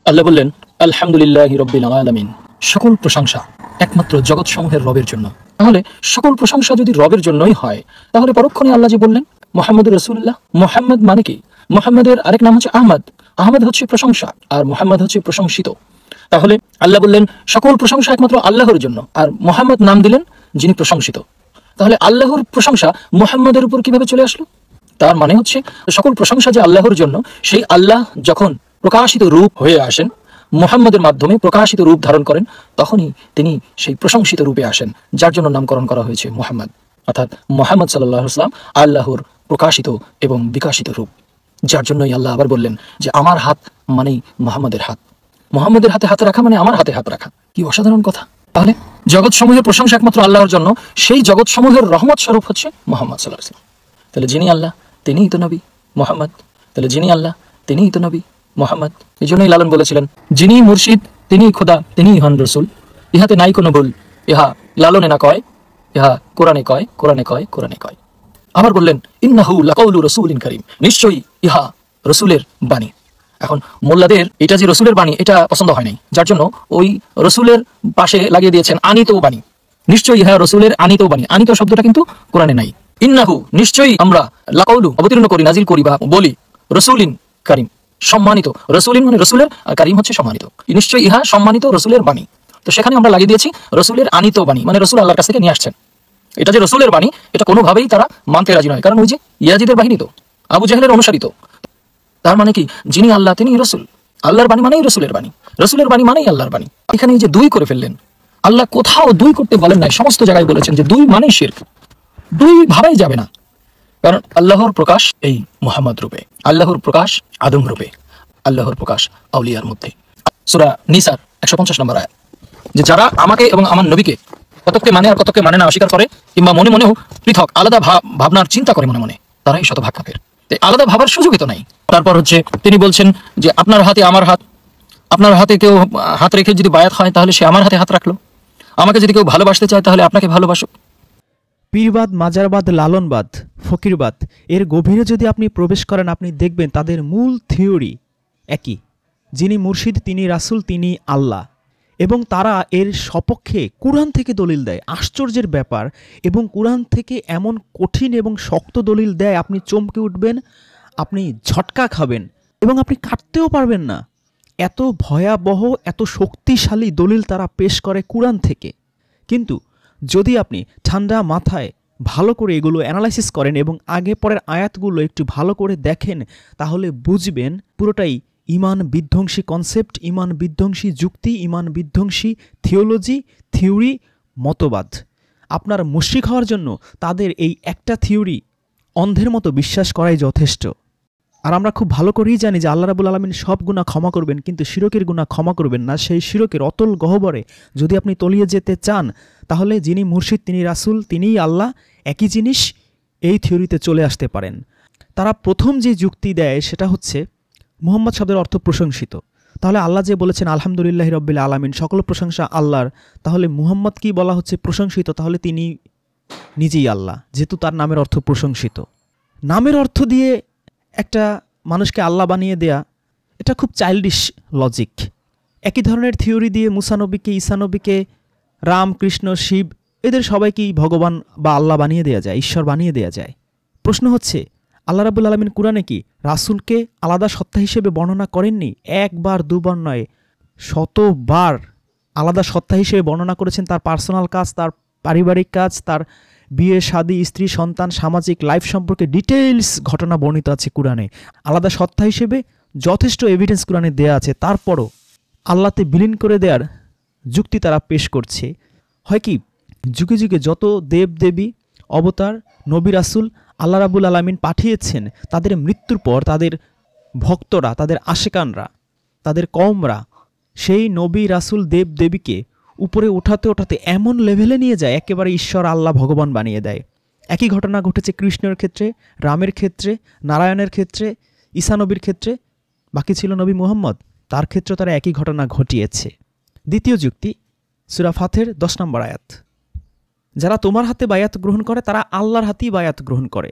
আল্লাহ বললেন, আলহামদুলিল্লাহি রাব্বিল আলামিন, সকল প্রশংসা একমাত্র জগৎ সমূহের রবের জন্য। তাহলে সকল প্রশংসা যদি রবের জন্যই হয়, তাহলে পরক্ষণে আল্লাহ যে বললেন মুহাম্মদুর রাসূলুল্লাহ, মুহাম্মদ মানে কি? মুহাম্মদের আরেক নাম হচ্ছে আহমদ। আহমদ হচ্ছে প্রশংসা আর মুহাম্মদ হচ্ছে প্রশংসিত। তাহলে আল্লাহ বললেন সকল প্রশংসা একমাত্র আল্লাহর জন্য, আর মুহাম্মদ নাম দিলেন যিনি প্রশংসিত। তাহলে আল্লাহর প্রশংসা মুহাম্মদের উপর কিভাবে চলে আসলো? তার মানে হচ্ছে সকল প্রশংসা যে আল্লাহর জন্য, সেই আল্লাহ যখন প্রকাশিত রূপ হয়ে আসেন, মুহাম্মদের মাধ্যমে প্রকাশিত রূপ ধারণ করেন, তখনই তিনি সেই প্রশংসিত রূপে আসেন, যার জন্য নামকরণ করা হয়েছে মুহাম্মদ। অর্থাৎ মুহাম্মদ সাল্লাল্লাহু আলাইহি ওয়াসাল্লাম আল্লাহর প্রকাশিত এবং বিকাশিত রূপ, যার জন্যই আল্লাহ আবার বললেন যে আমার হাত মানেই মুহাম্মদের হাত, মুহাম্মদের হাতে হাত রাখা মানে আমার হাতে হাত রাখা। কি অসাধারণ কথা! তাহলে জগৎ সমূহের প্রশংসা একমাত্র আল্লাহর জন্য, সেই জগৎ সমূহের রহমত স্বরূপ হচ্ছে মুহাম্মদ সাল্লাল্লাহু আলাইহি ওয়াসাল্লাম। তাহলে যিনি আল্লাহ তিনিই তো নবী মুহাম্মদ। তাহলে যিনি আল্লাহ তিনিই তো নবী মুহাম্মদ। এই জন্যই লালন বলেছিলেন, যিনি মুর্শিদ তিনিই খোদা তিনিই হন রসুল, ইহাতে নাই কোনো ভুল, ইহা লালনে না কয়, ইহা কোরআনে কয়, কোরআনে কয়, কোরআনে কয়। আবার বললেন, ইন্নাহু লাকাউলু রাসূলিন কারীম, নিশ্চয়ই ইহা রসুলের বাণী। এখন মোল্লাদের এটা যে রসুলের বাণী এটা পছন্দ হয় নাই, যার জন্য ওই রসুলের পাশে লাগিয়ে দিয়েছেন আনিত বাণী। নিশ্চয়ই ইহা রসুলের আনিত বাণী। আনিত শব্দটা কিন্তু কোরআনে নাই। ইন্নাহু নিশ্চয়ই আমরা লাকাউলু অবতীর্ণ করি, নাজিল করি বা বলি, রসুলিন কারীম সম্মানিত। রসুলিন মানে রসুলের, আর কারীম হচ্ছে সম্মানিত। নিশ্চয়ই ইহা সম্মানিত রসুলের বাণী। তো সেখানে আমরা লাগিয়ে দিয়েছি রসুলের আনিত বাণী, মানে রসুল আল্লাহর কাছ থেকে নিয়ে আসছেন। এটা যে রসুলের বাণী এটা কোনোভাবেই তারা মানতে রাজি নয়, কারণ ওই যে ইয়াজিদের বাহিনী তো আবু জাহেলের অনুসারিত। তার মানে কি, যিনি আল্লাহ তিনি রসুল, আল্লাহর বাণী মানেই রসুলের বাণী, রসুলের বাণী মানেই আল্লাহর বাণী। এখানে যে দুই করে ফেললেন, আল্লাহ কোথাও দুই করতে বলেন নাই, সমস্ত জায়গায় বলেছেন যে দুই মানেই শিরক, দুই ভাবাই যাবে না। কারণ আল্লাহর প্রকাশ এই মুহাম্মদ রূপে, আল্লাহর প্রকাশ আদম রূপে, আল্লাহর প্রকাশ আউলিয়ার মধ্যে। সূরা নিসার 150 নম্বর আয়াত, যে যারা আমাকে এবং আমার নবীকে কতকে মানে আর কতকে মানে না অস্বীকার করে, কিংবা মনে মনেও পৃথক আলাদা ভাবনার চিন্তা করে মনে মনে, তারাই শতভাগ কাফের। আলাদা ভাবার সুযোগই তো নাই। তারপর হচ্ছে তিনি বলছেন যে আপনার হাতে আমার হাত, আপনার হাতে কেউ হাত রেখে যদি বায়াত হয় তাহলে সে আমার হাতে হাত রাখলো, আমাকে যদি কেউ ভালোবাসতে চায় তাহলে আপনাকে ভালোবাসুক। পীরবাদ, মাজারবাদ, লালনবাদ, ফকিরবাদ এর গভীরে যদি আপনি প্রবেশ করেন, আপনি দেখবেন তাদের মূল থিওরি একই, যিনি মুর্শিদ তিনি রাসূল তিনি আল্লাহ, এবং তারা এর সপক্ষে কুরআন থেকে দলিল দেয়। আশ্চর্যের ব্যাপার, এবং কুরআন থেকে এমন কঠিন এবং শক্ত দলিল দেয় আপনি চমকে উঠবেন, আপনি ঝটকা খাবেন এবং আপনি কাটতেও পারবেন না। এত ভয়াবহ, এত শক্তিশালী দলিল তারা পেশ করে কুরআন থেকে। কিন্তু যদি আপনি ঠান্ডা মাথায় ভালো করে এগুলো অ্যানালাইসিস করেন এবং আগে পরের আয়াতগুলো একটু ভালো করে দেখেন, তাহলে বুঝবেন পুরোটাই ইমান বিধ্বংসী কনসেপ্ট, ইমান বিধ্বংসী যুক্তি, ইমান বিধ্বংসী থিওলজি, থিওরি, মতবাদ। আপনার মুশরিক হওয়ার জন্য তাদের এই একটা থিওরি অন্ধের মতো বিশ্বাস করাই যথেষ্ট। আর আমরা খুব ভালো করেই জানি যে আল্লাহ রাব্বুল আলামিন সব গুনাহ ক্ষমা করবেন, কিন্তু শিরকের গুনাহ ক্ষমা করবেন না। সেই শিরকের অতল গহ্বরে যদি আপনি তলিয়ে যেতে চান, তাহলে যিনি মুর্শিদ তিনি রাসূল তিনিই আল্লাহ, একই জিনিস, এই থিওরিতে চলে আসতে পারেন। তারা প্রথম যে যুক্তি দেয় সেটা হচ্ছে মুহাম্মদ শব্দের অর্থ প্রশংসিত। তাহলে আল্লাহ যে বলেছেন আলহামদুলিল্লাহি রাব্বিল আলামিন, সকল প্রশংসা আল্লাহর, তাহলে মুহাম্মদ কি বলা হচ্ছে প্রশংসিত, তাহলে তিনি নিজেই আল্লাহ, যেহেতু তার নামের অর্থ প্রশংসিত। নামের অর্থ দিয়ে একটা মানুষকে আল্লাহ বানিয়ে দেয়া, এটা খুব চাইল্ডিশ লজিক। একই ধরনের থিওরি দিয়ে মুসা নবীকে, ঈসা নবীকে, রাম, কৃষ্ণ, শিব এদের সবাইকেই ভগবান বা আল্লাহ বানিয়ে দেয়া যায়, ঈশ্বর বানিয়ে দেয়া যায়। প্রশ্ন হচ্ছে আল্লাহ রাব্বুল আলামিন কুরআনে কি রাসূলকে আলাদা সত্তা হিসেবে বর্ণনা করেননি? একবার দুবার নয়, শতবার আলাদা সত্তা হিসেবে বর্ণনা করেছেন। তার পার্সোনাল কাজ, তার পারিবারিক কাজ, তার বিয়ে, শাদী, স্ত্রী, সন্তান, সামাজিক লাইফ সম্পর্কে ডিটেইলস ঘটনা বর্ণিত আছে কুরআনে। আলাদা সত্তা হিসেবে যথেষ্ট এভিডেন্স কুরআনে দেয়া আছে। তারপরও আল্লাহতে বিলীন করে দেওয়ার যুক্তি তারা পেশ করছে। হয় কি, যুগে যুগে যত দেব দেবী, অবতার, নবী, রাসূল আল্লাহ রাব্বুল আলামিন পাঠিয়েছেন, তাদের মৃত্যুর পর তাদের ভক্তরা, তাদের আশেকানরা, তাদের কওমরা সেই নবী, রাসূল, দেব দেবীকে উপরে ওঠাতে ওঠাতে এমন লেভেলে নিয়ে যায়, একেবারে ঈশ্বর, আল্লাহ, ভগবান বানিয়ে দেয়। একই ঘটনা ঘটেছে কৃষ্ণের ক্ষেত্রে, রামের ক্ষেত্রে, নারায়ণের ক্ষেত্রে, ঈসা নবীর ক্ষেত্রে, বাকি ছিল নবী মুহাম্মদ, তার ক্ষেত্রে তারা একই ঘটনা ঘটিয়েছে। দ্বিতীয় যুক্তি সূরা ফাথের 10 নম্বর আয়াত, যারা তোমার হাতে বায়াত গ্রহণ করে তারা আল্লাহর হাতেই বায়াত গ্রহণ করে।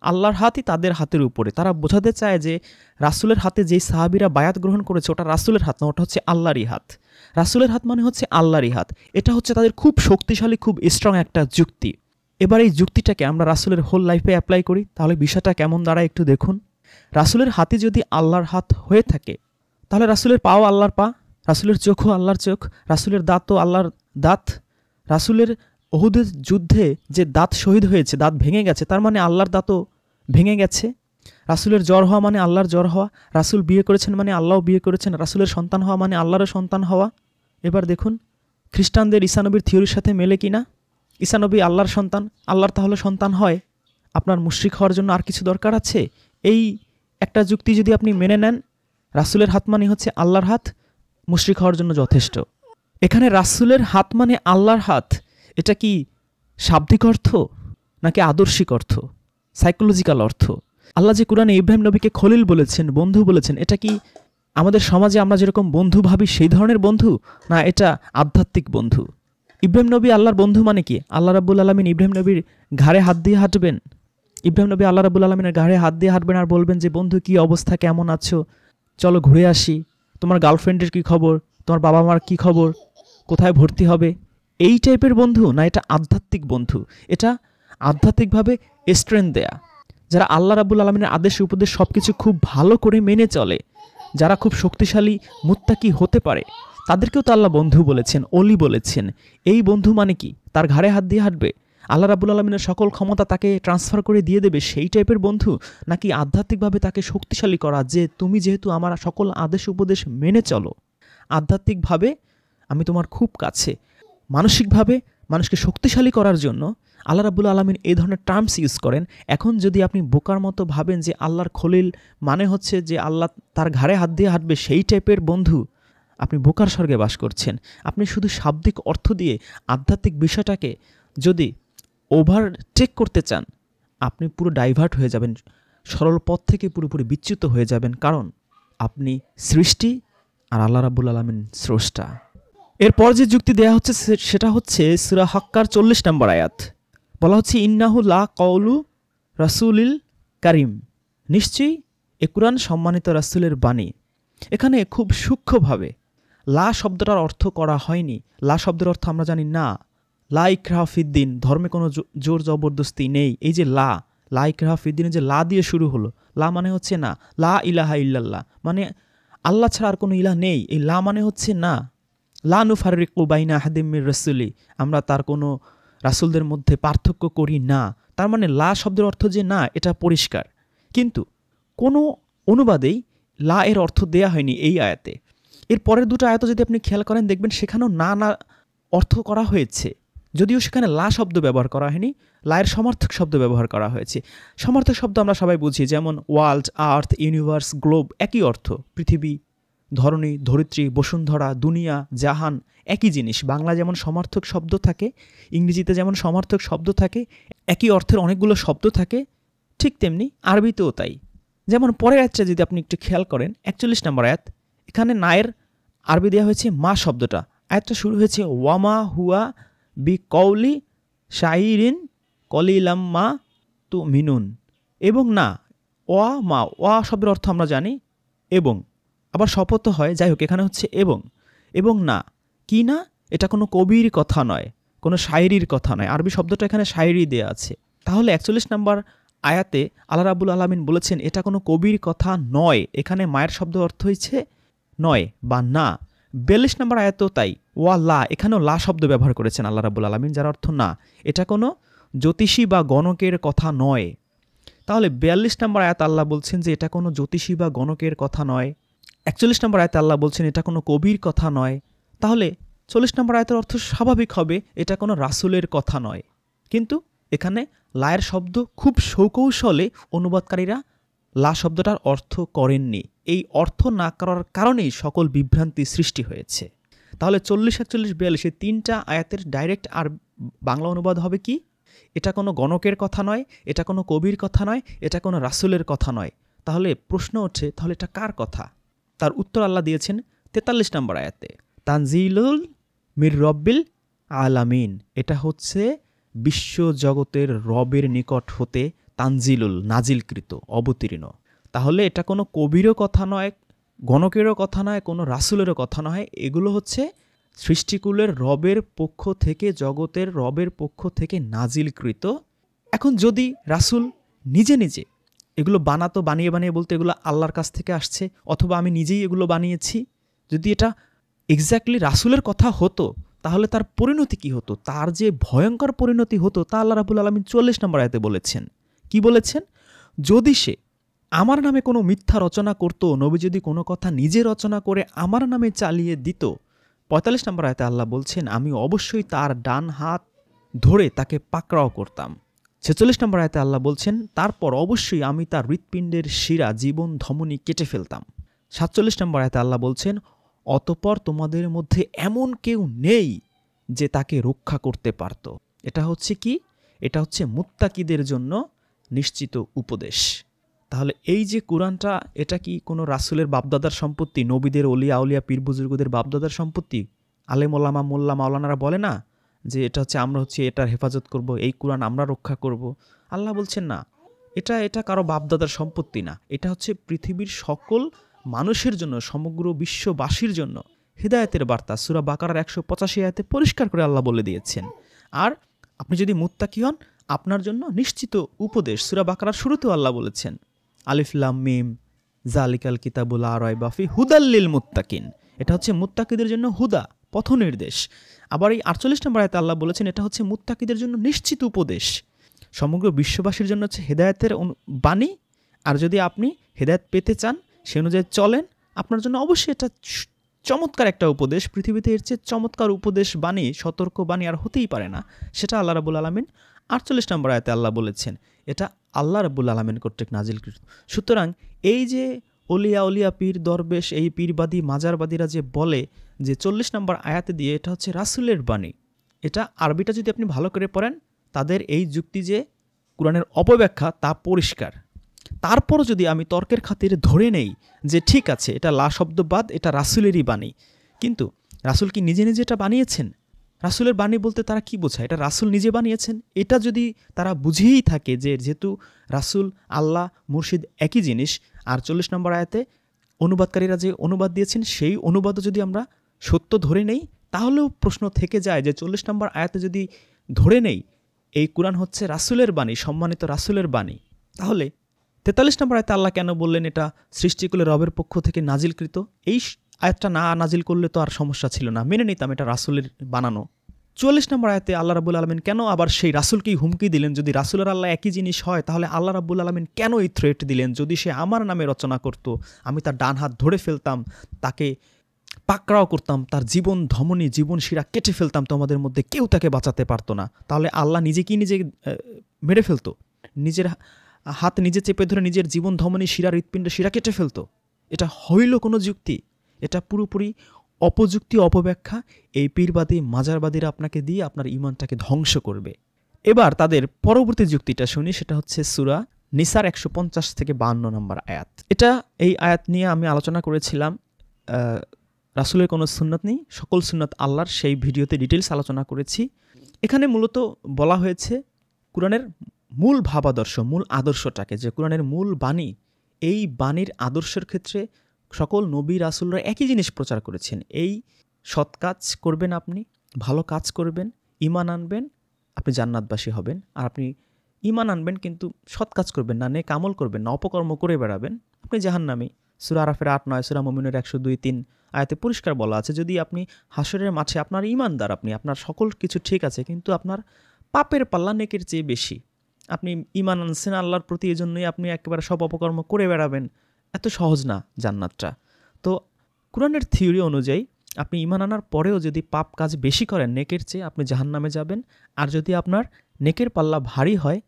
আল্লাহর হাতই তাদের হাতের উপরে। তারা বোঝাতে চায় যে রাসূলের হাতে যেই সাহাবীরা বায়াত গ্রহণ করেছে ওটা রাসূলের হাত না, ওটা হচ্ছে আল্লাহরই হাত। রাসূলের হাত মানে হচ্ছে আল্লাহরই হাত। এটা হচ্ছে তাদের খুব শক্তিশালী, খুব স্ট্রং একটা যুক্তি। এবার এই যুক্তিটাকে আমরা রাসূলের হোল লাইফে অ্যাপ্লাই করি, তাহলে বিষয়টা কেমন দাঁড়ায় একটু দেখুন। রাসূলের হাতে যদি আল্লাহর হাত হয়ে থাকে, তাহলে রাসূলের পাও আল্লাহর পা, রাসূলের চোখও আল্লাহর চোখ, রাসূলের দাঁতও আল্লাহর দাঁত। রাসূলের উহুদের যুদ্ধে যে দাঁত শহীদ হয়েছে, দাঁত ভেঙে গেছে, তার মানে আল্লাহর দাঁতও ভেঙে গেছে। রাসূলের জ্বর হওয়া মানে আল্লাহর জ্বর হওয়া, রাসূল বিয়ে করেছেন মানে আল্লাহও বিয়ে করেছেন, রাসূলের সন্তান হওয়া মানে আল্লাহরও সন্তান হওয়া। এবার দেখুন খ্রিস্টানদের ঈসা নবীর থিওরির সাথে মেলে কিনা। ঈসা নবী আল্লাহর সন্তান, আল্লাহর তাহলে সন্তান হয়। আপনার মুশরিক হওয়ার জন্য আর কিছু দরকার আছে? এই একটা যুক্তি যদি আপনি মেনে নেন, রাসূলের হাত মানে হচ্ছে আল্লাহর হাত, মুশরিক হওয়ার জন্য যথেষ্ট। এখানে রাসূলের হাত মানে আল্লাহর হাত, এটা কি শাব্দিক অর্থ নাকি আদর্শিক অর্থ, সাইকোলজিক্যাল অর্থ? আল্লাহ যে কুরআনে ইব্রাহিম নবীকে খলিল বলেছেন, বন্ধু বলেছেন, এটা কি আমাদের সমাজে আমরা যেরকম বন্ধু ভাবি সেই ধরনের বন্ধু, না এটা আধ্যাত্মিক বন্ধু? ইব্রাহিম নবী আল্লাহর বন্ধু মানে কি? আল্লাহ রাব্বুল আলামিন ইব্রাহিম নবীর ঘাড়ে হাত দিয়ে হাঁটবেন? ইব্রাহিম নবী আল্লাহ রাব্বুল আলামিনের ঘাড়ে হাত দিয়ে হাঁটবেন আর বলবেন যে বন্ধু কি অবস্থা, কেমন আছো, চলো ঘুরে আসি, তোমার গার্লফ্রেন্ডের কি খবর, তোমার বাবা মার কি খবর, কোথায় ভর্তি হবে? এই টাইপের বন্ধু? না এটা আধ্যাত্মিক বন্ধু। এটা আধ্যাত্মিকভাবে স্ট্রেংথ দেয়া, যারা আল্লাহ রাব্বুল আলামিনের আদেশ উপদেশ সব কিছু খুব ভালো করে মেনে চলে, যারা খুব শক্তিশালী মুত্তাকি হতে পারে, তাদেরকেও তো আল্লাহ বন্ধু বলেছেন, অলি বলেছেন। এই বন্ধু মানে কি তার ঘাড়ে হাত দিয়ে হাঁটবে, আল্লাহ রাব্বুল আলামিনের সকল ক্ষমতা তাকে ট্রান্সফার করে দিয়ে দেবে, সেই টাইপের বন্ধু? নাকি আধ্যাত্মিকভাবে তাকে শক্তিশালী করা, যে তুমি যেহেতু আমার সকল আদেশ উপদেশ মেনে চলো, আধ্যাত্মিকভাবে আমি তোমার খুব কাছে। মানসিকভাবে মানুষকে শক্তিশালী করার জন্য আল্লাহ রাব্বুল আলামিন এই ধরনের টার্মস ইউজ করেন। এখন যদি আপনি বোকার মতো ভাবেন যে আল্লাহর খলিল মানে হচ্ছে যে আল্লাহ তার ঘাড়ে হাত দিয়ে হাঁটবে সেই টাইপের বন্ধু, আপনি বোকার স্বর্গে বাস করছেন। আপনি শুধু শাব্দিক অর্থ দিয়ে আধ্যাত্মিক বিষয়টাকে যদি ওভারটেক করতে চান, আপনি পুরো ডাইভার্ট হয়ে যাবেন, সরল পথ থেকে পুরোপুরি বিচ্যুত হয়ে যাবেন। কারণ আপনি সৃষ্টি আর আল্লাহ রাব্বুল আলামিন স্রষ্টা। এরপর যে যুক্তি দেয়া হচ্ছে সেটা হচ্ছে সূরা হাক্কার 40 নম্বর আয়াত। বলা হচ্ছে ইন্নাহু লা কওলু রাসূলিল কারীম, নিশ্চয়ই এ কুরআন সম্মানিত রাসূলের বাণী। এখানে খুব সূক্ষ্মভাবে লা শব্দটার অর্থ করা হয়নি। লা শব্দের অর্থ আমরা জানি না, লা ইকরাহা ফিদ্দিন, ধর্মে কোনো জোর জবরদস্তি নেই। এই যে লা ইকরাহা ফিদ্দিনে যে লা দিয়ে শুরু হলো, লা মানে হচ্ছে না, লা ইলাহা ইল্লাল্লাহ মানে আল্লাহ ছাড়া আর কোনো ইলাহ নেই। এই লা মানে হচ্ছে না, লা নুফাররিকু বাইনা আহাদিম মির রাসূলি, আমরা তার কোনো রাসূলদের মধ্যে পার্থক্য করি না। তার মানে লা শব্দের অর্থ যে না, এটা পরিষ্কার। কিন্তু কোনো অনুবাদেই লা এর অর্থ দেয়া হয়নি এই আয়াতে। এর পরের দুটো আয়াত যদি আপনি খেয়াল করেন দেখবেন সেখানেও না না অর্থ করা হয়েছে, যদিও সেখানে লা শব্দ ব্যবহার করা হয়নি, লা এর সমার্থক শব্দ ব্যবহার করা হয়েছে। সমার্থক শব্দ আমরা সবাই বুঝি, যেমন ওয়ার্ল্ড, আর্থ, ইউনিভার্স, গ্লোব, একই অর্থ। পৃথিবী, ধরণী, ধরিত্রী, বসুন্ধরা, দুনিয়া, জাহান একই জিনিস। বাংলা যেমন সমার্থক শব্দ থাকে, ইংরেজিতে যেমন সমার্থক শব্দ থাকে, একই অর্থের অনেকগুলো শব্দ থাকে, ঠিক তেমনি আরবিতেও তাই। যেমন পরের আয়াতটা যদি আপনি একটু খেয়াল করেন, 41 নম্বর আয়াত, এখানে নায়ের আরবি দেওয়া হয়েছে মা শব্দটা। আয়াতটা শুরু হয়েছে ওয়ামা হুয়া বি কওলি শাইরিন কলিলাম্মা তু মিনুন, এবং না, ওয়া মা, ওয়া শব্দের অর্থ আমরা জানি এবং, আবার শপথ হয়, যাই হোক এখানে হচ্ছে এবং না, কি না, এটা কোনো কবির কথা নয়, কোনো শায়েরির কথা নয়। আরবি শব্দটা এখানে শায়েরি দেয়া আছে। তাহলে 41 নম্বর আয়াতে আল্লাহ রাব্বুল আলামিন বলেছেন এটা কোনো কবির কথা নয়, এখানে মায়ের শব্দ অর্থ হয়েছে নয় বা না। 42 নম্বর আয়াতেও তাই, ওয়া লা, এখানেও লা শব্দ ব্যবহার করেছেন আল্লাহ রাব্বুল আলামিন, যার অর্থ না, এটা কোনো জ্যোতিষী বা গণকের কথা নয়। তাহলে 42 নম্বর আয়াত আল্লাহ বলছেন যে এটা কোনো জ্যোতিষী বা গণকের কথা নয়। 41 নম্বর আয়াতে আল্লাহ বলছেন এটা কোনো কবির কথা নয়। তাহলে 40 নম্বর আয়াতের অর্থ স্বাভাবিক হবে এটা কোনো রাসূলের কথা নয়। কিন্তু এখানে লায়ের শব্দ খুব সৌকৌশলে অনুবাদকারীরা লা শব্দটার অর্থ করেননি। এই অর্থ না করার কারণেই সকল বিভ্রান্তি সৃষ্টি হয়েছে। তাহলে 40, 41, 42 এই তিনটা আয়াতের ডাইরেক্ট আর বাংলা অনুবাদ হবে কি? এটা কোনো গণকের কথা নয়, এটা কোনো কবির কথা নয়, এটা কোনো রাসূলের কথা নয়। তাহলে প্রশ্ন ওঠে, তাহলে এটা কার কথা? তার উত্তর আল্লাহ দিয়েছেন 43 নম্বর আয়াতে, তানজিলুল মির রব্বিল আলামিন, এটা হচ্ছে বিশ্ব জগতের রবের নিকট হতে তানজিলুল, নাজিলকৃত, অবতীর্ণ। তাহলে এটা কোনো কবিরও কথা নয়, গণকেরও কথা নয়, কোনো রাসূলেরও কথা নয়। এগুলো হচ্ছে সৃষ্টিকুলের রবের পক্ষ থেকে, জগতের রবের পক্ষ থেকে নাজিলকৃত। এখন যদি রাসূল নিজে নিজে এগুলো বানাতো, বানিয়ে বানিয়ে বলতে এগুলো আল্লাহর কাছ থেকে আসছে, অথবা আমি নিজেই এগুলো বানিয়েছি, যদি এটা এক্স্যাক্টলি রাসূলের কথা হতো, তাহলে তার পরিণতি কি হতো? তার যে ভয়ঙ্কর পরিণতি হতো তা আল্লাহ রাব্বুল আলামিন ৪০ নম্বর আয়াতে বলেছেন। কি বলেছেন? যদি সে আমার নামে কোনো মিথ্যা রচনা করত, নবী যদি কোনো কথা নিজে রচনা করে আমার নামে চালিয়ে দিত, ৪৫ নম্বর আয়াতে আল্লাহ বলছেন আমি অবশ্যই তার ডান হাত ধরে তাকে পাকড়াও করতাম। ৪৬ নম্বর আয়াতে আল্লাহ বলছেন তারপর অবশ্যই আমি তার হৃৎপিণ্ডের শিরা, জীবন ধমনী কেটে ফেলতাম। ৪৭ নম্বর আয়াতে আল্লাহ বলছেন অতঃপর তোমাদের মধ্যে এমন কেউ নেই যে তাকে রক্ষা করতে পারত। এটা হচ্ছে কি? এটা হচ্ছে মুত্তাকিদের জন্য নিশ্চিত উপদেশ। তাহলে এই যে কোরআনটা, এটা কি কোনো রাসূলের বাপদাদার সম্পত্তি? নবীদের, অলিয়া আউলিয়া, পীর বুজুর্গদের বাপদাদার সম্পত্তি? আলেম ওলামা, মোল্লা মাওলানারা বলে না যে এটা হচ্ছে আমরা হচ্ছে এটার হেফাজত করব, এই কোরআন আমরা রক্ষা করব? আল্লাহ বলছেন না, এটা কারো বাপদাদার সম্পত্তি না। এটা হচ্ছে পৃথিবীর সকল মানুষের জন্য, সমগ্র বিশ্ববাসীর জন্য হিদায়াতের বার্তা। সূরা বাকারার ১৮৫ আয়াতে পরিষ্কার করে আল্লাহ বলে দিয়েছেন। আর আপনি যদি মুত্তাকি হন, আপনার জন্য নিশ্চিত উপদেশ। সূরা বাকারার শুরুতেও আল্লাহ বলেছেন আলিফ লাম মিম জালিকাল কিতাবুল লা রাইবা ফি হুদাল লিল মুত্তাকিন। এটা হচ্ছে মুত্তাকিদের জন্য হুদা, পথ নির্দেশ। আবার এই ৪৮ নম্বর আয়াতে আল্লাহ বলেছেন এটা হচ্ছে মুত্তাকিদের জন্য নিশ্চিত উপদেশ। সমগ্র বিশ্ববাসীর জন্য হচ্ছে হেদায়েতের বাণী। আর যদি আপনি হেদায়েত পেতে চান, সে অনুযায়ী চলেন, আপনার জন্য অবশ্যই এটা চমৎকার একটা উপদেশ। পৃথিবীতে এর চেয়ে চমৎকার উপদেশ বাণী, সতর্ক বাণী আর হতেই পারে না। সেটা আল্লাহ রাব্বুল আলামিন ৪৮ নম্বর আয়াতে আল্লাহ বলেছেন এটা আল্লাহ রাব্বুল আলামিন কর্তৃক নাজিলকৃত। সুতরাং এই যে অলিয়া উলিয়া, পীর দরবেশ, এই পীরবাদী মাজারবাদীরা যে বলে যে ৪০ নম্বর আয়াতে দিয়ে এটা হচ্ছে রাসূলের বাণী, এটা আরবিটা যদি আপনি ভালো করে পড়েন, তাদের এই যুক্তি যে কোরআনের অপব্যাখ্যা তা পরিষ্কার। তারপরও যদি আমি তর্কের খাতিরে ধরে নেই যে ঠিক আছে এটা লা শব্দ বাদ, এটা রাসূলেরই বাণী, কিন্তু রাসূল কি নিজে নিজে এটা বানিয়েছেন? রাসূলের বাণী বলতে তারা কি বোঝায়? এটা রাসূল নিজে বানিয়েছেন? এটা যদি তারা বুঝেই থাকে যে যেহেতু রাসূল, আল্লাহ, মুর্শিদ একই জিনিস, আর ৪০ নম্বর আয়াতে অনুবাদকারীরা যে অনুবাদ দিয়েছেন সেই অনুবাদও যদি আমরা সত্য ধরে নেই, তাহলেও প্রশ্ন থেকে যায় যে ৪০ নম্বর আয়াতে যদি ধরে নেই এই কোরআন হচ্ছে রাসূলের বাণী, সম্মানিত রাসূলের বাণী, তাহলে ৪৩ নম্বর আয়াতে আল্লাহ কেন বললেন এটা সৃষ্টিকুলের রবের পক্ষ থেকে নাজিলকৃত? এই আয়াতটা না নাজিল করলে তো আর সমস্যা ছিল না, মেনে নিতাম এটা রাসূলের বানানো। ৪৪ নম্বর আয়াতে আল্লাহ রাব্বুল আলামিন কেন আবার সেই রাসূলকেই হুমকি দিলেন? যদি রাসূল আর আল্লাহ একই জিনিস হয়, তাহলে আল্লাহ রাব্বুল আলামিন কেন এই থ্রেট দিলেন? যদি সে আমার নামে রচনা করত, আমি তার ডান হাত ধরে ফেলতাম, তাকে পাকড়াও করতাম, তার জীবন ধমনী, জীবন শিরা কেটে ফেলতাম, তোমাদের মধ্যে কেউ তাকে বাঁচাতে পারতো না। তাহলে আল্লাহ নিজে কি নিজে মেরে ফেলতো? নিজের হাত নিজে চেপে ধরে নিজের জীবন ধমনী, শিরা, হৃৎপিণ্ডের শিরা কেটে ফেলতো? এটা হইল কোনো যুক্তি? এটা পুরোপুরি অপযুক্তি, অপব্যাখ্যা। এই পীরবাদী মাজারবাদীরা আপনাকে দিয়ে আপনার ঈমানটাকে ধ্বংস করবে। এবার তাদের পরবর্তী যুক্তিটা শুনি, সেটা হচ্ছে সূরা নিসার ১৫০ থেকে ৫২ নম্বর আয়াত। এই আয়াত নিয়ে আমি আলোচনা করেছিলাম। রাসূলের কোনো সুন্নত নেই, সকল সুন্নত আল্লাহর, সেই ভিডিওতে ডিটেলস আলোচনা করেছি। এখানে মূলত বলা হয়েছে কোরআনের মূল ভাবাদর্শ, মূল আদর্শটাকে, যে কোরআনের মূল বাণী, এই বাণীর আদর্শের ক্ষেত্রে সকল নবী রাসূলরা একই জিনিস প্রচার করেছেন। এই সৎ কাজ করবেন, আপনি ভালো কাজ করবেন, ঈমান আনবেন, আপনি জান্নাতবাসী হবেন। আর আপনি ঈমান আনবেন কিন্তু সৎ কাজ করবেন না, নেক আমল করবেন না, অপকর্ম করে বেড়াবেন, আপনি জাহান্নামী। সূরা আরাফের ৮-৯, সূরা মুমিনুর ১০২-৩ আয়াতে পরিষ্কার বলা আছে যদি আপনি হাসরের মাঠে আপনার ঈমানদার, আপনার সকল কিছু ঠিক আছে, কিন্তু আপনার পাপের পাল্লা নেকের চেয়ে বেশি, আপনি ঈমান আনছেন আল্লাহর প্রতি, এই জন্যই আপনি একেবারে সব অপকর্ম করে বেড়াবেন, এত সহজ না জান্নাতটা। তো কোরআনের থিওরি অনুযায়ী আপনি ঈমান আনার পরেও যদি পাপ কাজ বেশি করেন নেকের চেয়ে, আপনি জাহান্নামে যাবেন। আর যদি আপনার নেকের পাল্লা ভারী হয়,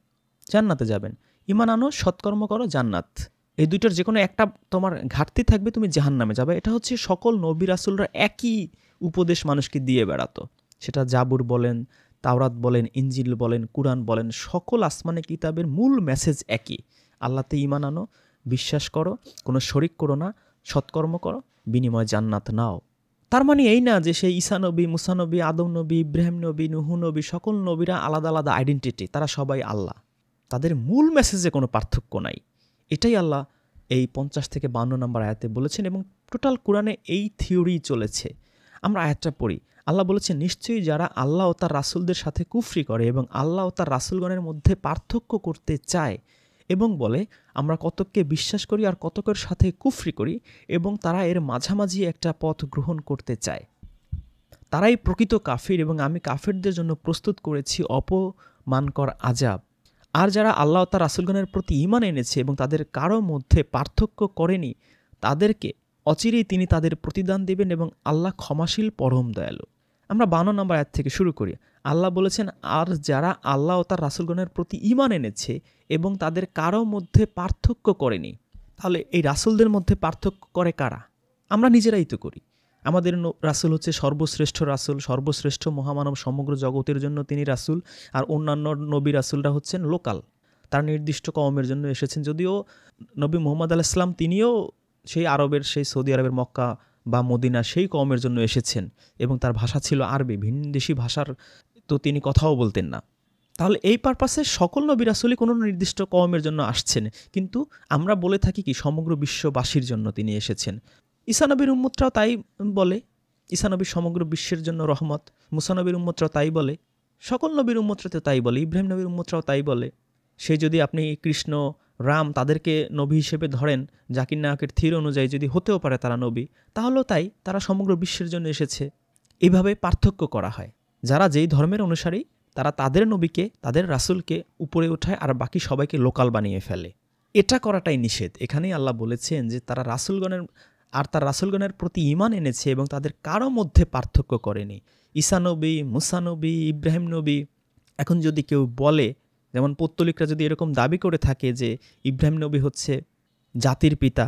জান্নাতে যাবেন। ঈমান আনো, সৎকর্ম করো, জান্নাত। এই দুইটার যে কোনো একটা তোমার ঘাটতি থাকবে, তুমি জাহান্নামে যাবে। এটা হচ্ছে সকল নবী রাসূলরা একই উপদেশ মানুষকে দিয়ে বেড়াতো। সেটা জাবুর বলেন, তাওরাত বলেন, ইনজিল বলেন, কুরআন বলেন, সকল আসমানি কিতাবের মূল মেসেজ একই। আল্লাহতে ঈমান আনো, বিশ্বাস করো, কোনো শরিক করো না, সৎকর্ম করো, বিনিময় জান্নাত নাও। তার মানে এই না যে সেই ঈসা নবী, মুসা নবী, আদম নবী, ইব্রাহিম নবী, নূহ নবী, সকল নবীরা আলাদা আলাদা আইডেন্টিটি, তারা সবাই আল্লাহ। তাদের মূল মেসেজে কোনো পার্থক্য নাই। এটাই আল্লাহ এই 50 থেকে 52 নম্বর আয়াতে বলেছেন, এবং টোটাল কোরআনে এই থিওরি চলেছে। আমরা আয়াতটা পড়ি। আল্লাহ বলেছেন, নিশ্চয়ই যারা আল্লাহ ও তার রাসূলদের সাথে কুফরি করে এবং আল্লাহ ও তার রাসূলগণের মধ্যে পার্থক্য করতে চায় এবং বলে আমরা কতককে বিশ্বাস করি আর কতকের সাথে কুফরি করি, এবং তারা এর মাঝামাঝি একটা পথ গ্রহণ করতে চায়, তারাই প্রকৃত কাফির, এবং আমি কাফিরদের জন্য প্রস্তুত করেছি অপমানকর আযাব। আর যারা আল্লাহ ও তার রাসূলগণের প্রতি ঈমান এনেছে এবং তাদের কারো মধ্যে পার্থক্য করেনি, তাদেরকে অচিরেই তিনি তাদের প্রতিদান দেবেন এবং আল্লাহ ক্ষমাশীল পরম দয়ালু। আমরা 52 নম্বর আয়াত থেকে শুরু করি। আল্লাহ বলেছেন, আর যারা আল্লাহ ও তার রাসূলগণের প্রতি ঈমান এনেছে এবং তাদের কারো মধ্যে পার্থক্য করেনি। তাহলে এই রাসূলদের মধ্যে পার্থক্য করে কারা? আমরা নিজেরাই তো করি। আমাদের রাসূল হচ্ছে সর্বশ্রেষ্ঠ রাসূল, সর্বশ্রেষ্ঠ মহামানব, সমগ্র জগতের জন্য তিনি রাসূল। আর অন্যান্য নবী রাসূলরা হচ্ছেন লোকাল, তার নির্দিষ্ট কওমের জন্য এসেছেন। যদিও নবী মুহাম্মদ আলাইহিস সালাম তিনিও সেই আরবের, সেই সৌদি আরবের মক্কা বা মদিনা সেই কওমের জন্য এসেছেন, এবং তার ভাষা ছিল আরবি, ভিনদেশি ভাষার তো তিনি কথাও বলতেন না। তাহলে এই পারপাসে সকল নবী রাসূলই কোনো নির্দিষ্ট কওমের জন্য আসছেন, কিন্তু আমরা বলে থাকি কি সমগ্র বিশ্ববাসীর জন্য তিনি এসেছেন। ঈসা নবীর উম্মতরাও তাই বলে, ঈসা নবী সমগ্র বিশ্বের জন্য রহমত। মুসা নবীর উম্মতরাও তাই বলে, সকল নবীর উম্মতরা তো তাই বলে, ইব্রাহিম নবীর উম্মতরাও তাই বলে। সেই যদি আপনি কৃষ্ণ, রাম তাদেরকে নবী হিসেবে ধরেন, জাকির নায়কের থির অনুযায়ী যদি হতেও পারে তারা নবী, তাহলেও তাই, তারা সমগ্র বিশ্বের জন্য এসেছে। এইভাবে পার্থক্য করা হয়। যারা যেই ধর্মের অনুসারী তারা তাদের নবীকে, তাদের রাসূলকে উপরে ওঠায় আর বাকি সবাইকে লোকাল বানিয়ে ফেলে। এটা করাটাই নিষেধ। এখানেই আল্লাহ বলেছেন যে তারা তার রাসূলগণের প্রতি ঈমান এনেছে এবং তাদের কারো মধ্যে পার্থক্য করেনি। ঈসা নবী, মুসা নবী, ইব্রাহিম নবী। এখন যদি কেউ বলে, যেমন পৌত্তলিকরা যদি এরকম দাবি করে থাকে যে ইব্রাহিম নবী হচ্ছে জাতির পিতা,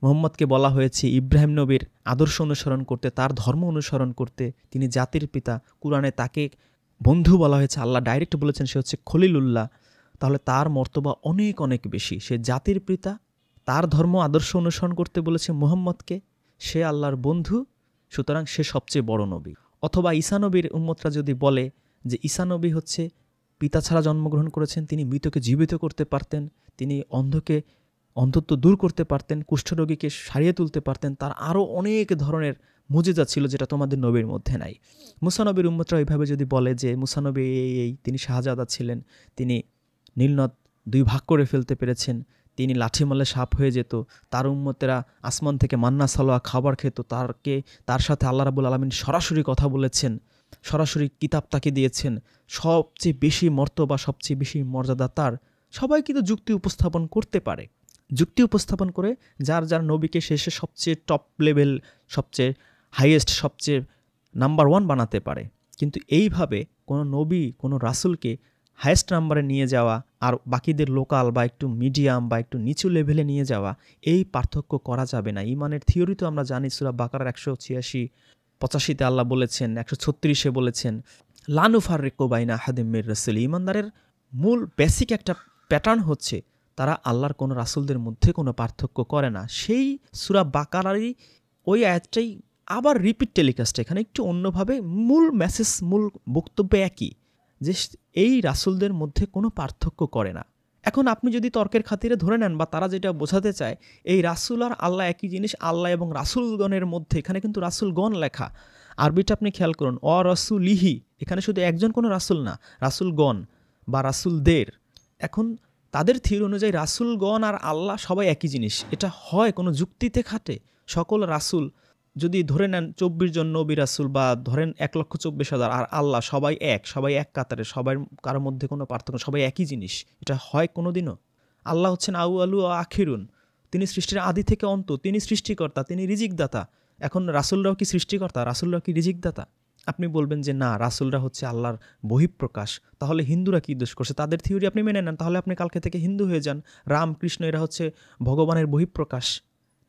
মুহাম্মদকে বলা হয়েছে ইব্রাহিম নবীর আদর্শ অনুসরণ করতে, তার ধর্ম অনুসরণ করতে, তিনি জাতির পিতা, কোরআনে তাকে বন্ধু বলা হয়েছে, আল্লাহ ডাইরেক্ট বলেছেন সে হচ্ছে খলিলুল্লাহ, তাহলে তার মর্তবা অনেক অনেক বেশি। সে জাতির পিতা, তার ধর্ম আদর্শ অনুসরণ করতে বলেছে মুহাম্মদকে, সে আল্লাহর বন্ধু, সুতরাং সে সবচেয়ে বড় নবী। অথবা ঈসা নবীর উম্মতরা যদি বলে যে ঈসা নবী হচ্ছে পিতা ছাড়া জন্মগ্রহণ করেছেন, তিনি মৃতকে জীবিত করতে পারতেন, তিনি অন্ধকে অন্ধত্ব দূর করতে পারতেন, কুষ্ঠরোগীকে সারিয়ে তুলতে পারতেন, তার আরও অনেক ধরনের মুজিজা ছিল যেটা তোমাদের নবীর মধ্যে নাই। মুসা নবীর উম্মতরা এইভাবে যদি বলে যে মুসা নবী এই তিনি শাহজাদা ছিলেন, তিনি নীলনদ 2 ভাগ করে ফেলতে পেরেছেন, তিনি লাঠি মারলে সাপ হয়ে যেত, তার উম্মতেরা আসমান থেকে মান্না সালোয়া খাবার খেত, তার সাথে আল্লাহ রাব্বুল আলামিন সরাসরি কথা বলেছেন, সরাসরি কিতাব তাকে দিয়েছেন, সবচেয়ে বেশি মর্তবা, সবচেয়ে বেশি মর্যাদা তার। সবাই কিন্তু যুক্তি উপস্থাপন করতে পারে, যুক্তি উপস্থাপন করে যার যার নবীকে শেষে সবচেয়ে টপ লেভেল, সবচেয়ে হাইয়েস্ট, সবচেয়ে নাম্বার 1 বানাতে পারে। কিন্তু এইভাবে কোনো নবী, কোনো রাসূলকে হাইয়েস্ট নাম্বারে নিয়ে যাওয়া আর বাকিদের লোকাল বা একটু মিডিয়াম বা একটু নিচু লেভেলে নিয়ে যাওয়া, এই পার্থক্য করা যাবে না। ঈমানের থিওরি তো আমরা জানি, সূরা বাকারার 186-85-তে আল্লাহ বলেছেন, 136-এ বলেছেন, লা নুফাররিকু বাইনা আহাদিম মির রাসূল। ঈমানদারের মূল বেসিক একটা প্যাটার্ন হচ্ছে তারা আল্লাহর কোনো রাসূলদের মধ্যে কোনো পার্থক্য করে না। সেই সূরা বাকারারই ওই আয়াতটাই আবার রিপিট টেলিকাস্ট, এখানে একটু অন্যভাবে, মূল মেসেজ, মূল বক্তব্য একই, যে এই রাসূলদের মধ্যে কোনো পার্থক্য করে না। এখন আপনি যদি তর্কের খাতিরে ধরে নেন বা তারা যেটা বোঝাতে চায় এই রাসূল আর আল্লাহ একই জিনিস, আল্লাহ এবং রাসূলগণের মধ্যে, এখানে কিন্তু রাসূলগণ লেখা, আরবিটা আপনি খেয়াল করুন, রাসূলিহি, এখানে শুধু একজন কোনো রাসূল না, রাসূলগণ বা রাসূলদের। এখন তাদের থিওরি অনুযায়ী রাসূলগণ আর আল্লাহ সবাই একই জিনিস। এটা হয় কোনো যুক্তিতে খাটে? সকল রাসূল যদি ধরে নেন 24 জন নবী রাসূল, বা ধরেন 1,24,000, আর আল্লাহ সবাই এক কাতারে, সবার কারোর মধ্যে কোনো পার্থক্য, সবাই একই জিনিস, এটা হয় কোনোদিনও? আল্লাহ হচ্ছেন আউয়ালু ও আখিরুন, তিনি সৃষ্টির আদি থেকে অন্ত, তিনি সৃষ্টিকর্তা, তিনি রিজিকদাতা। এখন রাসূলরাও কি সৃষ্টিকর্তা? রাসূলরাও কি রিজিকদাতা? আপনি বলবেন যে না, রাসূলরা হচ্ছে আল্লাহর বহিঃপ্রকাশ। তাহলে হিন্দুরা কি দোষ করছে? তাদের থিওরি আপনি মেনে নেন, তাহলে আপনি কালকে থেকে হিন্দু হয়ে যান। রাম, কৃষ্ণ এরা হচ্ছে ভগবানের বহিঃপ্রকাশ,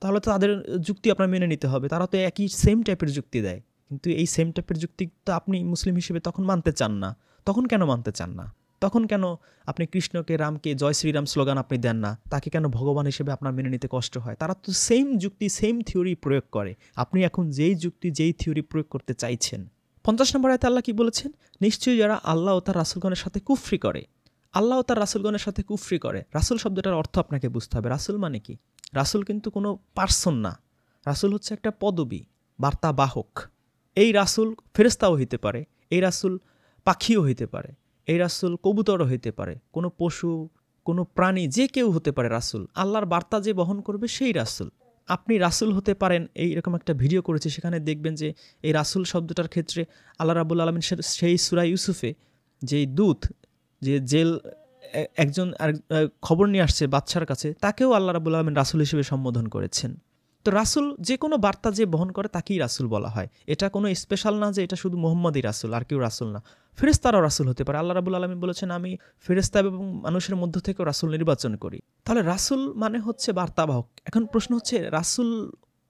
তাহলে তো তাদের যুক্তি আপনার মেনে নিতে হবে। তারা তো একই সেম টাইপের যুক্তি দেয়, কিন্তু এই সেম টাইপের যুক্তি তো আপনি মুসলিম হিসেবে তখন মানতে চান না। তখন কেন মানতে চান না? তখন কেন আপনি কৃষ্ণকে, রামকে জয় শ্রীরাম স্লোগান আপনি দেন না? তাকে কেন ভগবান হিসেবে আপনার মেনে নিতে কষ্ট হয়? তারা তো সেম যুক্তি, সেম থিওরি প্রয়োগ করে। আপনি এখন যেই যুক্তি, যেই থিওরি প্রয়োগ করতে চাইছেন। 50 নম্বর আয়াতে আল্লাহ কি বলেছেন? নিশ্চয়ই যারা আল্লাহ ও তার রাসূলগণের সাথে কুফরি করে আল্লাহ তার রাসূলগণের সাথে কুফরি করে। রাসূল শব্দটার অর্থ আপনাকে বুঝতে হবে। রাসূল মানে কি? রাসূল কিন্তু কোনো পার্সন না, রাসূল হচ্ছে একটা পদবি, বার্তাবাহক। এই রাসূল ফেরেশতাও হইতে পারে, এই রাসূল পাখিও হইতে পারে, এই রাসূল কবুতরও হইতে পারে, কোনো পশু, কোনো প্রাণী, যে কেউ হতে পারে রাসূল। আল্লাহর বার্তা যে বহন করবে সেই রাসূল। আপনি রাসূল হতে পারেন, এইরকম একটা ভিডিও করেছি, সেখানে দেখবেন যে এই রাসূল শব্দটার ক্ষেত্রে আল্লাহ রাব্বুল আলামিন সেই সূরা ইউসুফে যেই দূত, যে জেল একজন খবর নিয়ে আসছে বাদশার কাছে, তাকেও আল্লাহ রাব্বুল আলামিন রাসূল হিসেবে সম্বোধন করেছেন। তো রাসূল যে কোনো বার্তা যে বহন করে তাকেই রাসূল বলা হয়। এটা কোনো স্পেশাল না যে এটা শুধু মুহাম্মদই রাসূল, আর কেউ রাসূল না। ফেরেশতারাও রাসূল হতে পারে। আল্লাহ রাব্বুল আলামিন বলেছেন, আমি ফেরেশতা এবং মানুষের মধ্য থেকেও রাসূল নির্বাচন করি। তাহলে রাসূল মানে হচ্ছে বার্তাবাহক। এখন প্রশ্ন হচ্ছে, রাসূল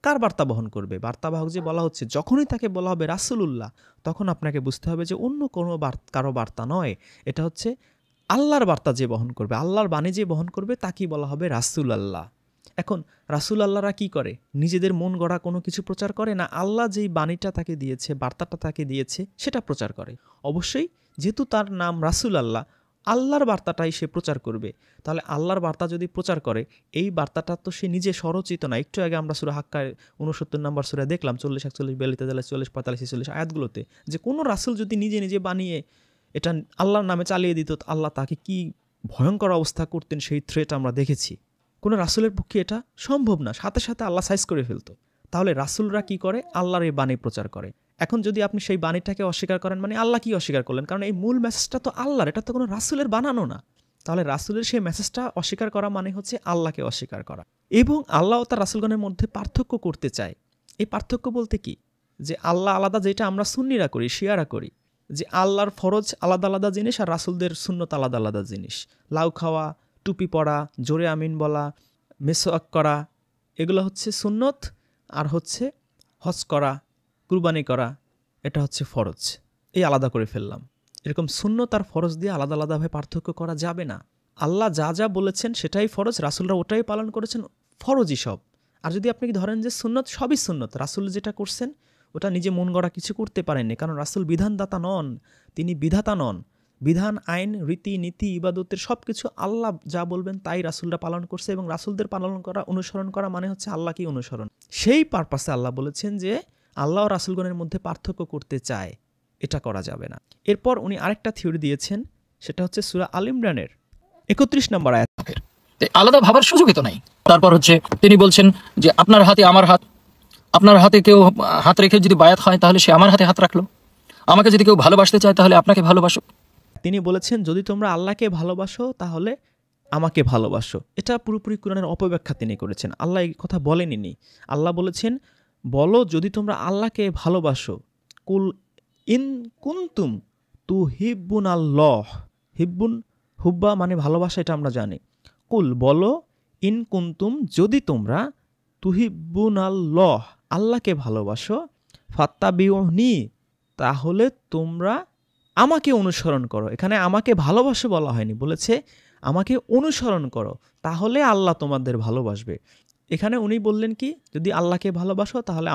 কার বার্তা বহন করবে? বার্তাবাহক যে বলা হচ্ছে, যখনই তাকে বলা হবে রাসূলুল্লাহ, তখন আপনাকে বুঝতে হবে যে অন্য কোনো কারো বার্তা নয়, এটা হচ্ছে আল্লাহর বার্তা যে বহন করবে, আল্লাহর বাণী যে বহন করবে, তাকেই বলা হবে রাসূল আল্লাহ। এখন রাসূল আল্লাহরা কি করে? নিজেদের মন গড়া কোনো কিছু প্রচার করে না, আল্লাহ যেই বাণীটা তাকে দিয়েছে, বার্তাটা তাকে দিয়েছে, সেটা প্রচার করে। অবশ্যই যেহেতু তার নাম রাসূল আল্লাহ, আল্লাহর বার্তাটাই সে প্রচার করবে। তাহলে আল্লাহর বার্তা যদি প্রচার করে, এই বার্তাটা তো সে নিজে স্বরচিত না। একটু আগে আমরা সূরা হাক্কার 69 নম্বর সূরা দেখলাম, 40, 41, 42, 43, 44, 45, 46 আয়াতগুলোতে, যে কোনো রাসূল যদি নিজে নিজে বানিয়ে এটা আল্লাহর নামে চালিয়ে দিত, আল্লাহ তাকে কি ভয়ঙ্কর অবস্থা করতেন, সেই থ্রেট আমরা দেখেছি। কোনো রাসূলের পক্ষে এটা সম্ভব না, সাথে সাথে আল্লাহ সাইজ করে ফেলতো। তাহলে রাসূলরা কি করে? আল্লাহর এই বাণী প্রচার করে। এখন যদি আপনি সেই বাণীটাকে অস্বীকার করেন, মানে আল্লাহ কি অস্বীকার করলেন? কারণ এই মূল মেসেজটা তো আল্লাহর, এটা তো কোনো রাসূলের বানানো না। তাহলে রাসূলের সেই মেসেজটা অস্বীকার করা মানে হচ্ছে আল্লাহকে অস্বীকার করা। এবং আল্লাহ ও তার রাসূলগণের মধ্যে পার্থক্য করতে চায়। এই পার্থক্য বলতে কি? যে আল্লাহ আলাদা, যেটা আমরা সুন্নিরা করি, শিয়ারা করি, যে আল্লাহর ফরজ আলাদা আলাদা জিনিস আর রাসূলদের সুন্নত আলাদা আলাদা জিনিস। লাউ খাওয়া, টুপি পরা, জোরে আমিন বলা, মেসওয়াক করা, এগুলো হচ্ছে সুন্নত, আর হচ্ছে হজ করা, কুরবানি করা, এটা হচ্ছে ফরজ। এই আলাদা করে ফেললাম। এরকম সুন্নত আর ফরজ দিয়ে আলাদা আলাদাভাবে পার্থক্য করা যাবে না। আল্লাহ যা যা বলেছেন সেটাই ফরজ, রাসূলরা ওটাই পালন করেছেন, ফরজই সব। আর যদি আপনি ধরেন যে সুন্নত, সবই সুন্নত, রাসূল যেটা করছেন ওটা নিজে মন গড়া কিছু করতে পারেননি, কারণ রাসূল বিধানদাতা নন, তিনি বিধাতা নন। বিধান, আইন, রীতি, নীতি, ইবাদতের সব কিছু আল্লাহ যা বলবেন তাই রাসূলরা পালন করছে, এবং রাসূলদের পালন করা, অনুসরণ করা মানে হচ্ছে আল্লাহকেই অনুসরণ। সেই পারপাসে আল্লাহ বলেছেন যে আল্লাহ ও রাসূলগণের মধ্যে পার্থক্য করতে চায়, এটা করা যাবে না। এরপর উনি আরেকটা থিওরি দিয়েছেন, সেটা হচ্ছে সূরা আল ইমরানের 31 নম্বর আয়াত। আলাদা ভাবার সুযোগই তো নাই। তারপর হচ্ছে তিনি বলছেন যে আপনার হাতে আমার হাত, আপনার হাতে কেউ হাত রেখে যদি বায়াত হয় তাহলে সে আমার হাতে হাত রাখলো, আমাকে যদি কেউ ভালোবাসতে চায় তাহলে আপনাকে ভালোবাসো। তিনি বলেছেন, যদি তোমরা আল্লাহকে ভালোবাসো তাহলে আমাকে ভালোবাসো। এটা পুরোপুরি কুরআনের অপব্যাখ্যা তিনি করেছেন। আল্লাহ এই কথা বলেননি। আল্লাহ বলেছেন, বলো যদি তোমরা আল্লাহকে ভালোবাসো, কুল ইন কুনতুম তুহিব্বুন আল্লাহ, হিব্বুন, হুব্বা মানে ভালোবাসা, এটা আমরা জানি। কুল বলো, ইন কুনতুম যদি তোমরা, তুহিব্বুন আল্লাহ আল্লাহকে ভালোবাসো, ফাত্তাবিউনি তাহলে তোমরা আমাকে অনুসরণ করো। এখানে আমাকে ভালোবাসো বলা হয়নি, বলেছে আমাকে অনুসরণ করো, তাহলে আল্লাহ তোমাদের ভালোবাসবে। এখানে উনি বললেন কি, যদি আল্লাহকে ভালোবাসো তাহলে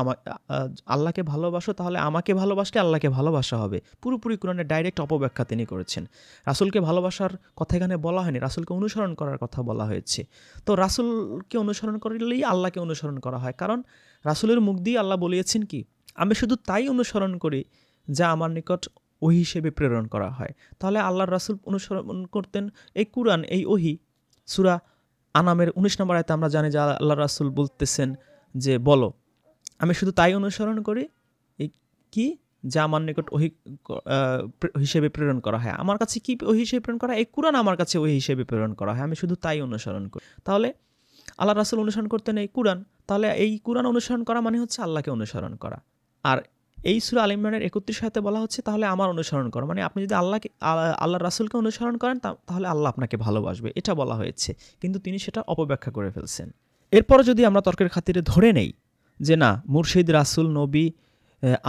আল্লাহকে ভালোবাসো, তাহলে আমাকে ভালোবাসলে আল্লাহকে ভালোবাসা হবে। পুরোপুরি কোরআনের ডাইরেক্ট অপব্যাখ্যা তিনি করেছেন। রাসূলকে ভালোবাসার কথা এখানে বলা হয়নি, রাসূলকে অনুসরণ করার কথা বলা হয়েছে। তো রাসূলকে অনুসরণ করলেই আল্লাহকে অনুসরণ করা হয়, কারণ রাসূলের মুখ দিয়ে আল্লাহ বলিয়েছেন কি, আমি শুধু তাই অনুসরণ করি যা আমার নিকট ওহী হিসেবে প্রেরণ করা হয়। তাহলে আল্লাহর রাসূল অনুসরণ করতেন এই কুরআন, এই ওহী। সূরা আনামের 19 নম্বর আয়াতে আমরা জানি যে আল্লাহর রাসূল বলতেছেন যে বলো আমি শুধু তাই অনুসরণ করি এই কি, যা আমার নিকট ওহী হিসেবে প্রেরণ করা হয়। আমার কাছে কি ওহী হিসেবে প্রেরণ করা হয়? এই কুরআন আমার কাছে ওহী হিসেবে প্রেরণ করা হয়, আমি শুধু তাই অনুসরণ করি। তাহলে আল্লাহর রাসূল অনুসরণ করতেন এই কুরআন, তাহলে এই কুরআন অনুসরণ করা মানে হচ্ছে আল্লাহকে অনুসরণ করা। আর এই সূরা আল ইমরানের 31 আয়াতে বলা হচ্ছে তাহলে আমার অনুসরণ করো, মানে আপনি যদি আল্লাহর রাসূলকে অনুসরণ করেন তাহলে আল্লাহ আপনাকে ভালোবাসবে, এটা বলা হয়েছে। কিন্তু তিনি সেটা অপব্যাখ্যা করে ফেলছেন। এরপর যদি আমরা তর্কের খাতিরে ধরে নেই যে না, মুর্শিদ, রাসূল, নবী,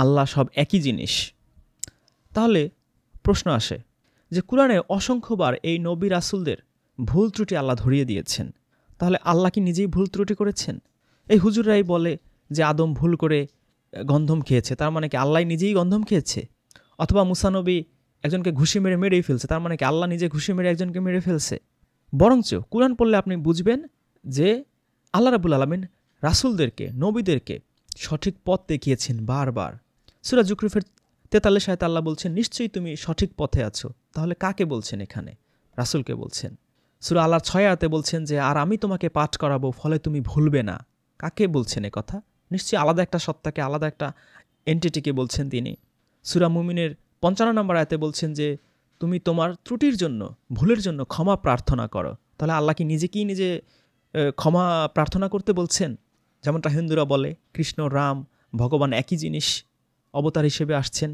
আল্লাহ সব একই জিনিস, তাহলে প্রশ্ন আসে যে কুরআনে অসংখ্যবার এই নবী রাসূলদের ভুল ত্রুটি আল্লাহ ধরিয়ে দিয়েছেন, তাহলে আল্লাহ কি নিজেই ভুল ত্রুটি করেছেন? এই হুজুররাই বলে যে আদম ভুল করে গন্ধম খেয়েছে, তার মানে কি আল্লাহ নিজেই গন্ধম খেয়েছে? অথবা মুসা নবী একজনকে ঘুষি মেরে মেরেই ফেলছে, তার মানে কি আল্লাহ নিজে ঘুষি মেরে একজনকে মেরে ফেলছে? বরঞ্চ কোরআন পড়লে আপনি বুঝবেন যে আল্লাহ রাব্বুল আলামিন রাসূলদেরকে, নবীদেরকে সঠিক পথ দেখিয়েছেন বারবার। সূরা যুকরুফের 43 আয়াতে আল্লাহ বলছেন, নিশ্চয়ই তুমি সঠিক পথে আছো। তাহলে কাকে বলছেন এখানে? রাসূলকে বলছেন। সূরা আলার 6 আয়াতে বলছেন যে আর আমি তোমাকে পাঠ করাবো, ফলে তুমি ভুলবে না। কাকে বলছেন এ কথা? নিশ্চয়ই আলাদা একটা সত্তাকে, আলাদা একটা এন্টিটিকে বলছেন তিনি। সূরা মুমিনের 55 নম্বর আয়াতে বলছেন যে তুমি তোমার ত্রুটির জন্য, ভুলের জন্য ক্ষমা প্রার্থনা করো। তাহলে আল্লাহ কি নিজে ক্ষমা প্রার্থনা করতে বলছেন? যেমনটা হিন্দুরা বলে কৃষ্ণ, রাম, ভগবান একই জিনিস, অবতার হিসেবে আসছেন।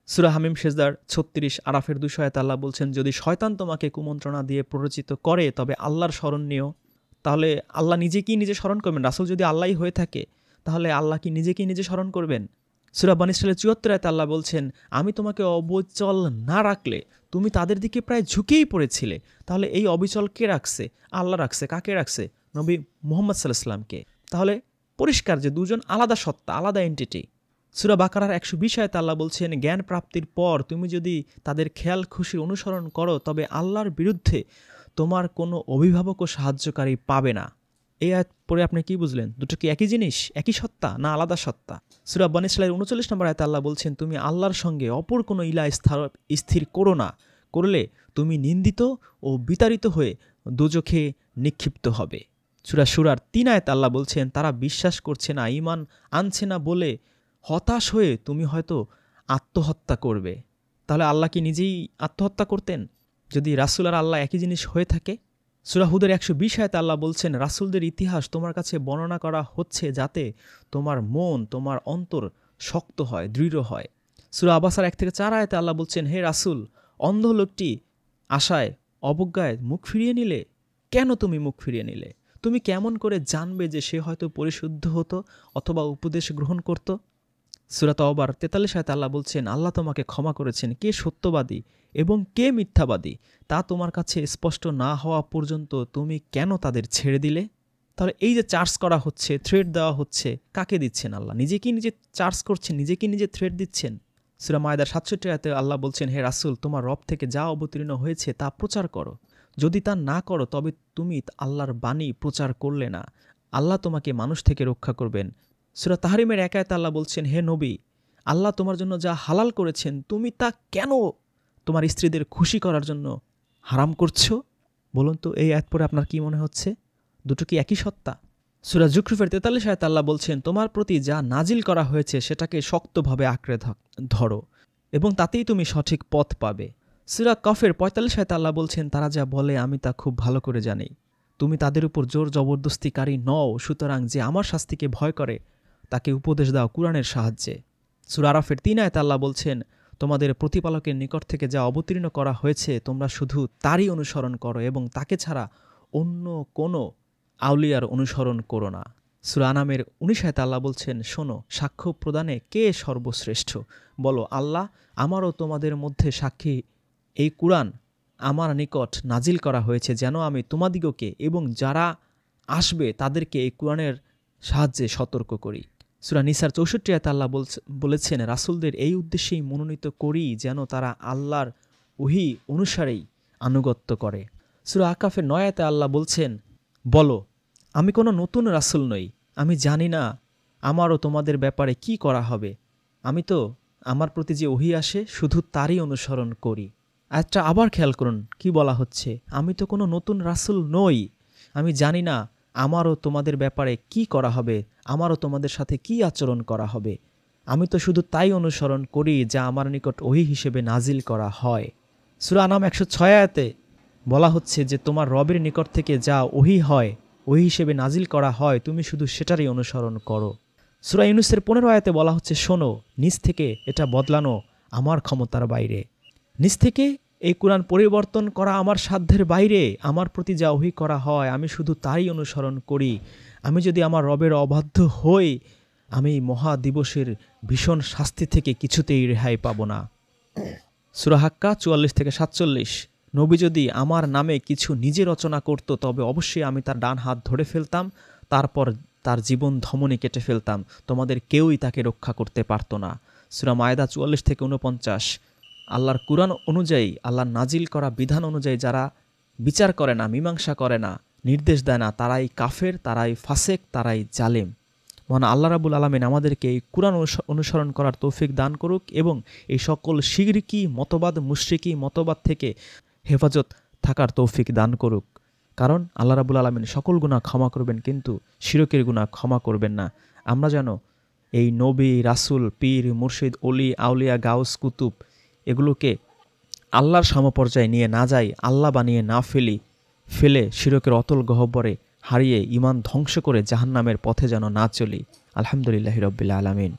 সূরা হামিম সেজদার 36, আরাফের 200 আয়াতে আল্লাহ বলছেন, যদি শয়তান তোমাকে কুমন্ত্রণা দিয়ে প্ররোচিত করে তবে আল্লাহর শরণ নিও। তাহলে আল্লাহ নিজে স্মরণ করবেন? রাসূল যদি আল্লাহই হয়ে থাকে তাহলে আল্লাহ কি নিজে স্মরণ করবেন? সূরা বনী ইসরাঈলের 74 আয়াতে আল্লাহ বলছেন, আমি তোমাকে অবিচল না রাখলে তুমি তাদের দিকে প্রায় ঝুঁকেই পড়েছিলে। তাহলে এই অবিচল কে রাখছে? আল্লাহ রাখছে। কাকে রাখছে? নবী মুহাম্মদ সাল্লাল্লাহু আলাইহি ওয়াসাল্লামকে। তাহলে পরিষ্কার যে দুজন আলাদা সত্তা, আলাদা এন্টিটি। সূরা বাকারার 120 আয়াতে আল্লাহ বলছেন, জ্ঞান প্রাপ্তির পর তুমি যদি তাদের খেয়াল খুশির অনুসরণ করো তবে আল্লাহর বিরুদ্ধে তোমার কোনো অভিভাবক ও সাহায্যকারী পাবে না। এই আয়াত পরে আপনি কি বুঝলেন? দুটো কি একই জিনিস, একই সত্তা, না আলাদা সত্তা? সূরা বনী ইসরাঈলের 39 নম্বর আয়াতে আল্লাহ বলছেন, তুমি আল্লাহর সঙ্গে অপর কোনো ইলাহ স্থির করো না, করলে তুমি নিন্দিত ও বিতাড়িত হয়ে দোজখে নিক্ষিপ্ত হবে। সূরা শুরার 3 আয়াতে আল্লাহ বলছেন, তারা বিশ্বাস করছে না, ঈমান আনছে না বলে হতাশ হয়ে তুমি হয়তো আত্মহত্যা করবে। তাহলে আল্লাহ কি নিজেই আত্মহত্যা করতেন যদি রাসূল আর আল্লাহ একই জিনিস হয়ে থাকে? সূরা হুদের 120 আয়াতে আল্লাহ বলছেন, রাসূলদের ইতিহাস তোমার কাছে বর্ণনা করা হচ্ছে যাতে তোমার মন, তোমার অন্তর শক্ত হয়, দৃঢ় হয়। সূরা আবাসার 1 থেকে 4 আয়াতে আল্লাহ বলছেন, হে রাসূল, অন্ধ লোকটি আশায় অবজ্ঞায় মুখ ফিরিয়ে নিলে। কেন তুমি মুখ ফিরিয়ে নিলে? তুমি কেমন করে জানবে যে সে হয়তো পরিশুদ্ধ হতো অথবা উপদেশ গ্রহণ করত? সূরা তাওবার 43 আয়াতে আল্লাহ বলছেন, আল্লাহ তোমাকে ক্ষমা করেছেন। কে সত্যবাদী এবং কে মিথ্যাবাদী তা তোমার কাছে স্পষ্ট না হওয়া পর্যন্ত তুমি কেন তাদের ছেড়ে দিলে? তাহলে এই যে চার্জ করা হচ্ছে, থ্রেট দেওয়া হচ্ছে, কাকে দিচ্ছেন? আল্লাহ নিজে কি নিজে চার্জ করছেন, নিজে থ্রেট দিচ্ছেন। সূরা মায়দার 67 আয়াতে আল্লাহ বলছেন, হে রাসূল, তোমার রব থেকে যা অবতীর্ণ হয়েছে তা প্রচার করো। যদি তা না করো তবে তুমি আল্লাহর বাণী প্রচার করলে না। আল্লাহ তোমাকে মানুষ থেকে রক্ষা করবেন। সূরা তাহরিমের 1 আয়াতে আল্লাহ বলছেন, হে নবী, আল্লাহ তোমার জন্য যা হালাল করেছেন তুমি তা কেন তোমার স্ত্রীদের খুশি করার জন্য হারাম করছো? বলুন তো, এই আয়াত পড়ে আপনার কি মনে হচ্ছে? দুটো কি একই সত্তা? সূরা যুকরুফের 43 আয়াতে আল্লাহ বলছেন, তোমার প্রতি যা নাজিল করা হয়েছে সেটাকে শক্তভাবে আঁকড়ে ধরো এবং তাতেই তুমি সঠিক পথ পাবে। সূরা কফের 45 আয়াতে আল্লাহ বলছেন, তারা যা বলে আমি তা খুব ভালো করে জানি। তুমি তাদের উপর জোর জবরদস্তিকারী নও, সুতরাং যে আমার শাস্তিকে ভয় করে তাকে উপদেশ দাও কুরআনের সাহায্যে। সূরা আরাফের 3 আয়াতে আল্লাহ বলছেন, তোমাদের প্রতিপালকের নিকট থেকে যা অবতীর্ণ করা হয়েছে তোমরা শুধু তারই অনুসরণ করো এবং তাকে ছাড়া অন্য কোনো আউলিয়ার অনুসরণ করো না। সূরা আনামের 19 আয়াতে আল্লাহ বলছেন, শোনো, সাক্ষ্য প্রদানে কে সর্বশ্রেষ্ঠ? বলো, আল্লাহ। আমারও তোমাদের মধ্যে সাক্ষী এই কুরআন আমার নিকট নাজিল করা হয়েছে যেন আমি তোমাদিগকে এবং যারা আসবে তাদেরকে এই কুরআনের সাহায্যে সতর্ক করি। সূরা নিসার 64 আয়াতে আল্লাহ বলেছেন, রাসূলদের এই উদ্দেশ্যেই মনোনীত করি যেন তারা আল্লাহর ওহী অনুসারেই আনুগত্য করে। সূরা আকাফের 9 আয়াতে আল্লাহ বলছেন, বলো, আমি কোনো নতুন রাসূল নই, আমি জানি না আমারও তোমাদের ব্যাপারে কি করা হবে। আমি তো আমার প্রতি যে ওহী আসে শুধু তারই অনুসরণ করি। আয়াতটা আবার খেয়াল করুন, কি বলা হচ্ছে? আমি তো কোনো নতুন রাসূল নই, আমি জানি না আমারও তোমাদের ব্যাপারে কি করা হবে, আমারও তোমাদের সাথে কি আচরণ করা হবে। আমি তো শুধু তাই অনুসরণ করি যা আমার নিকট ওহী হিসেবে নাজিল করা হয়। সূরা আনাম 106 আয়াতে বলা হচ্ছে যে তোমার রবের নিকট থেকে যা ওহী হয়, ওহী হিসেবে নাজিল করা হয়, তুমি শুধু সেটারই অনুসরণ করো। সূরা ইউনূসের 15 আয়াতে বলা হচ্ছে, শোনো, নিজ থেকে এটা বদলানো আমার ক্ষমতার বাইরে। নিজ থেকে এই কুরআন পরিবর্তন করা আমার সাধ্যের বাইরে। আমার প্রতি যা ওহী করা হয় আমি শুধু তারই অনুসরণ করি। আমি যদি আমার রবের অবাধ্য হই, আমি মহা দিবসের ভীষণ শাস্তি থেকে কিছুতেই রেহাই পাব না। সূরা হাক্কা 44 থেকে 47, নবী যদি আমার নামে কিছু নিজে রচনা করত তবে অবশ্যই আমি তার ডান হাত ধরে ফেলতাম, তারপর তার জীবন ধমনী কেটে ফেলতাম, তোমাদের কেউই তাকে রক্ষা করতে পারত না। সূরা মায়দা 44 থেকে 49, আল্লাহর কুরআন অনুযায়ী, আল্লাহর নাজিল করা বিধান অনুযায়ী যারা বিচার করে না, মীমাংসা করে না, নির্দেশ দেয় না, তারাই কাফের, তারাই ফাসেক, তারাই জালেম। মহান আল্লাহ রাব্বুল আলামিন আমাদেরকে এই কুরআন অনুসরণ করার তৌফিক দান করুক এবং এই সকল শিরকি মতবাদ, মুশরিকি মতবাদ থেকে হেফাজত থাকার তৌফিক দান করুক। কারণ আল্লাহ রাব্বুল আলামিন সকল গুনাহ ক্ষমা করবেন, কিন্তু শিরকের গুনাহ ক্ষমা করবেন না। আমরা যেন এই নবী, রাসূল, পীর, মুর্শিদ, অলি, আউলিয়া, গাউস, কুতুব এগুলোকে আল্লাহর সমপর্যায়ে নিয়ে না যাই, আল্লাহ বানিয়ে না ফেলে শিরকের অতল গহ্বরে হারিয়ে ঈমান ধ্বংস করে জাহান্নামের পথে যেন না চলি। আলহামদুলিল্লাহি রাব্বিল আলামিন।